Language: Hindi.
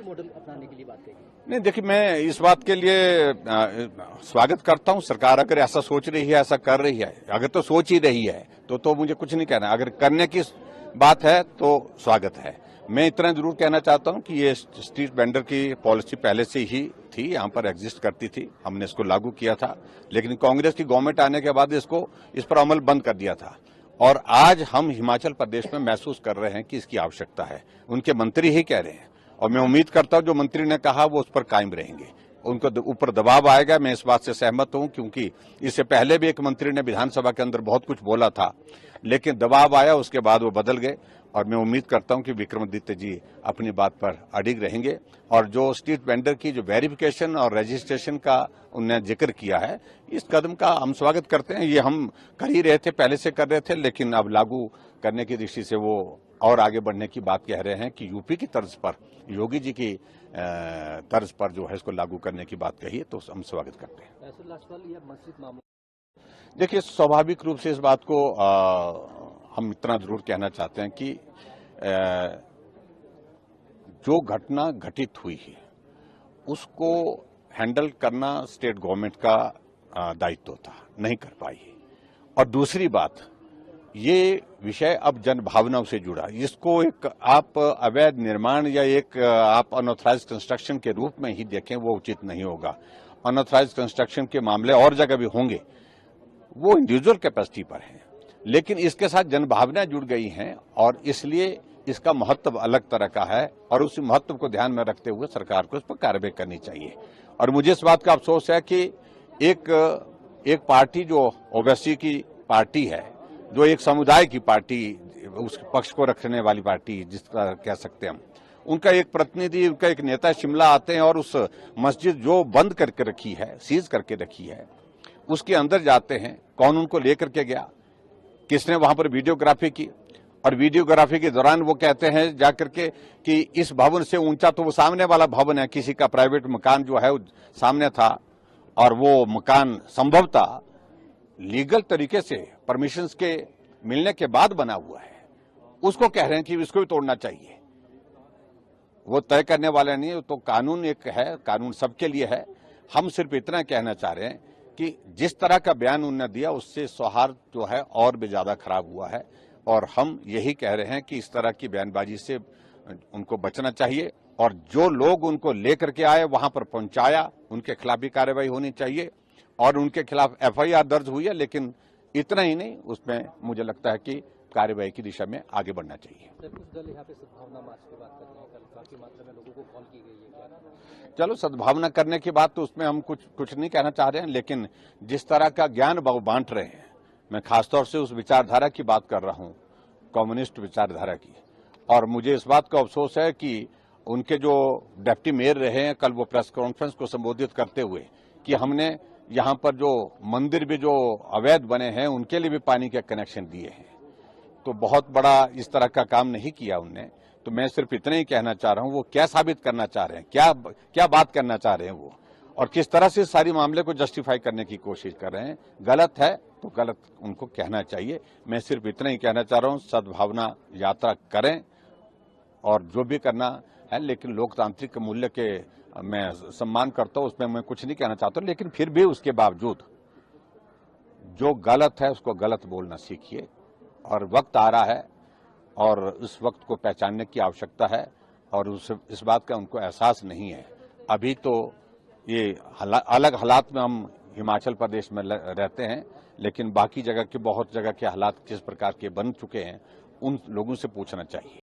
मॉडल अपनाने के लिए बात कही। नहीं, देखिए, मैं इस बात के लिए स्वागत करता हूं। सरकार अगर ऐसा सोच रही है, ऐसा कर रही है, अगर तो सोच ही रही है तो मुझे कुछ नहीं कहना। अगर करने की बात है तो स्वागत है। मैं इतना जरूर कहना चाहता हूं कि ये स्ट्रीट वेंडर की पॉलिसी पहले से ही थी, यहां पर एग्जिस्ट करती थी, हमने इसको लागू किया था, लेकिन कांग्रेस की गवर्नमेंट आने के बाद इस पर अमल बंद कर दिया था। और आज हम हिमाचल प्रदेश में महसूस कर रहे हैं कि इसकी आवश्यकता है। उनके मंत्री ही कह रहे हैं और मैं उम्मीद करता हूं जो मंत्री ने कहा वो उस पर कायम रहेंगे। उनको ऊपर दबाव आएगा, मैं इस बात से सहमत हूं, क्योंकि इससे पहले भी एक मंत्री ने विधानसभा के अंदर बहुत कुछ बोला था, लेकिन दबाव आया, उसके बाद वो बदल गए। और मैं उम्मीद करता हूं कि विक्रमादित्य जी अपनी बात पर अडिग रहेंगे। और जो स्ट्रीट वेंडर की जो वेरिफिकेशन और रजिस्ट्रेशन का उन्होंने जिक्र किया है, इस कदम का हम स्वागत करते हैं। ये हम कर ही रहे थे, पहले से कर रहे थे, लेकिन अब लागू करने की दृष्टि से वो और आगे बढ़ने की बात कह रहे हैं कि यूपी की तर्ज पर, योगी जी की तर्ज पर जो है इसको लागू करने की बात कही है, तो हम स्वागत करते हैं। देखिए, स्वाभाविक रूप से इस बात को हम इतना जरूर कहना चाहते हैं कि जो घटना घटित हुई है उसको हैंडल करना स्टेट गवर्नमेंट का दायित्व था, नहीं कर पाई। और दूसरी बात, ये विषय अब जनभावनाओं से जुड़ा, इसको एक आप अवैध निर्माण या एक आप अनऑथराइज कंस्ट्रक्शन के रूप में ही देखें, वो उचित नहीं होगा। अनऑथराइज कंस्ट्रक्शन के मामले और जगह भी होंगे, वो इंडिविजुअल कैपेसिटी पर है, लेकिन इसके साथ जनभावना जुड़ गई हैं और इसलिए इसका महत्व अलग तरह का है और उस महत्व को ध्यान में रखते हुए सरकार को इस पर कार्रवाई करनी चाहिए। और मुझे इस बात का अफसोस है कि एक पार्टी जो ओवैसी की पार्टी है, जो एक समुदाय की पार्टी, उस पक्ष को रखने वाली पार्टी जिसका कह सकते हैं हम, उनका एक प्रतिनिधि, उनका एक नेता शिमला आते हैं और उस मस्जिद जो बंद करके रखी है, सीज करके रखी है, उसके अंदर जाते हैं। कौन उनको लेकर के गया, किसने वहां पर वीडियोग्राफी की, और वीडियोग्राफी के दौरान वो कहते हैं जाकर के कि इस भवन से ऊंचा तो वो सामने वाला भवन है, किसी का प्राइवेट मकान जो है सामने था, और वो मकान संभवतः लीगल तरीके से परमिशंस के मिलने के बाद बना हुआ है, उसको कह रहे हैं कि इसको भी तोड़ना चाहिए। वो तय करने वाला नहीं है, तो कानून एक है, कानून सबके लिए है। हम सिर्फ इतना कहना चाह रहे हैं कि जिस तरह का बयान उन्होंने दिया उससे सौहार्द जो है और भी ज्यादा खराब हुआ है, और हम यही कह रहे हैं कि इस तरह की बयानबाजी से उनको बचना चाहिए। और जो लोग उनको लेकर के आए, वहां पर पहुंचाया, उनके खिलाफ भी कार्रवाई होनी चाहिए और उनके खिलाफ एफआईआर दर्ज हुई है। लेकिन इतना ही नहीं, उसमें मुझे लगता है कि कार्रवाई की दिशा में आगे बढ़ना चाहिए। कुछ दल यहाँ पे सद्भावना मार्च की बात कर रहे हैं, कल काफी मात्रा में लोगों को कॉल की गई है, क्या? चलो, सद्भावना करने की बात तो उसमें हम कुछ नहीं कहना चाह रहे हैं, लेकिन जिस तरह का ज्ञान बांट रहे हैं, मैं खासतौर से उस विचारधारा की बात कर रहा हूं, कम्युनिस्ट विचारधारा की। और मुझे इस बात का अफसोस है कि उनके जो डिप्टी मेयर रहे हैं, कल वो प्रेस कॉन्फ्रेंस को संबोधित करते हुए कि हमने यहां पर जो मंदिर भी जो अवैध बने हैं उनके लिए भी पानी के कनेक्शन दिए हैं, तो बहुत बड़ा इस तरह का काम नहीं किया उनने। तो मैं सिर्फ इतना ही कहना चाह रहा हूं, वो क्या साबित करना चाह रहे हैं, क्या बात करना चाह रहे हैं वो, और किस तरह से सारी मामले को जस्टिफाई करने की कोशिश कर रहे हैं। गलत है तो गलत उनको कहना चाहिए। मैं सिर्फ इतना ही कहना चाह रहा हूं, सद्भावना यात्रा करें और जो भी करना है, लेकिन लोकतांत्रिक मूल्य के मैं सम्मान करता हूं, उसमें मैं कुछ नहीं कहना चाहता, लेकिन फिर भी उसके बावजूद जो गलत है उसको गलत बोलना सीखिए। और वक्त आ रहा है और उस वक्त को पहचानने की आवश्यकता है, और इस बात का उनको एहसास नहीं है। अभी तो ये अलग हालात में हम हिमाचल प्रदेश में रहते हैं, लेकिन बाकी जगह के बहुत जगह के हालात किस प्रकार के बन चुके हैं, उन लोगों से पूछना चाहिए।